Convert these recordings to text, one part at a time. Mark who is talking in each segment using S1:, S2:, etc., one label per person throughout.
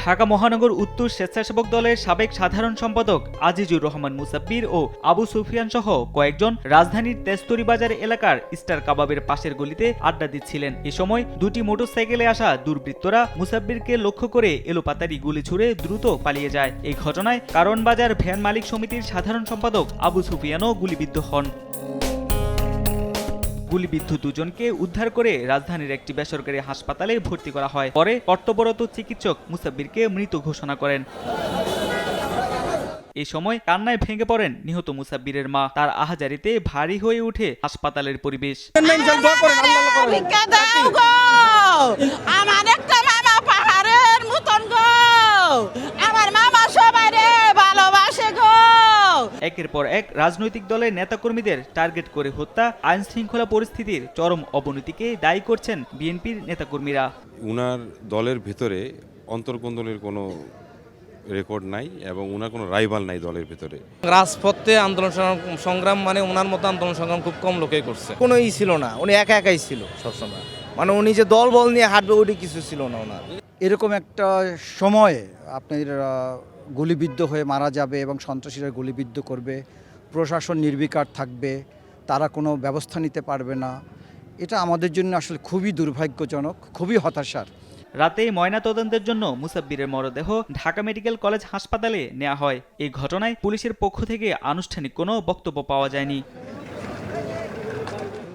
S1: ঢাকা মহানগর উত্তর স্বেচ্ছাসেবক দলের সাবেক সাধারণ সম্পাদক আজিজুর রহমান মুসাব্বির ও আবু সুফিয়ান সহ কয়েকজন রাজধানীর তেজতুরী বাজার এলাকার স্টার কাবাবের পাশের গলিতে আড্ডা দিচ্ছিলেন। এ সময় দুটি মোটরসাইকেলে আসা দুর্বৃত্তরা মুসাব্বিরকে লক্ষ্য করে এলোপাতাড়ি গুলি ছুড়ে দ্রুত পালিয়ে যায়। এই ঘটনায় কারণ বাজার ভ্যান মালিক সমিতির সাধারণ সম্পাদক আবু সুফিয়ানও গুলিবিদ্ধ হন। গুলিবিদ্ধ দুজনকে উদ্ধার করে রাজধানীর একটি বেসরকারি হাসপাতালে ভর্তি করা হয়। পরে কর্তব্যরত চিকিৎসক মুসাব্বিরকে মৃত ঘোষণা করেন। এই সময় কান্নায় ভেঙে পড়েন নিহত মুসাব্বিরের মা। তার আহাজারিতে ভারী হয়ে ওঠে হাসপাতালের পরিবেশ। একের পর এক রাজনৈতিক দলের নেতাকর্মীদের টার্গেট করে হত্যা, আইন শৃঙ্খলা পরিস্থিতির চরম অবনতিকে দায়ী করছেন বিএনপির নেতাকর্মীরা।
S2: উনার দলের ভেতরে অন্তর্কন্দলের কোনো রেকর্ড নাই এবং উনার কোনো রাইভাল নাই দলের ভেতরে।
S3: রাজপথে আন্দোলন সংগ্রাম মানে ওনার মতো আন্দোলন সংগ্রাম খুব কম লোকেই করছে।
S4: কোনো ছিল না, উনি একা একাই ছিল সবসময়। মানে উনি যে দল বল নিয়ে হাঁটবে ওটি কিছু ছিল না ওনার।
S5: এরকম একটা সময়ে আপনার গুলিবিদ্ধ হয়ে মারা যাবে এবং সন্ত্রাসীরা গুলিবিদ্ধ করবে, প্রশাসন নির্বিকার থাকবে, তারা কোনো ব্যবস্থা নিতে পারবে না, এটা আমাদের জন্য আসলে খুবই দুর্ভাগ্যজনক, খুবই হতাশার।
S1: রাতে ময়নাতদন্তের জন্য মুসাব্বিরের মরদেহ ঢাকা মেডিকেল কলেজ হাসপাতালে নেওয়া হয়। এই ঘটনায় পুলিশের পক্ষ থেকে আনুষ্ঠানিক কোনো বক্তব্য পাওয়া যায়নি।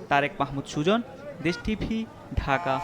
S1: তারেক মাহমুদ সুজন, দেশ টিভি, ঢাকা।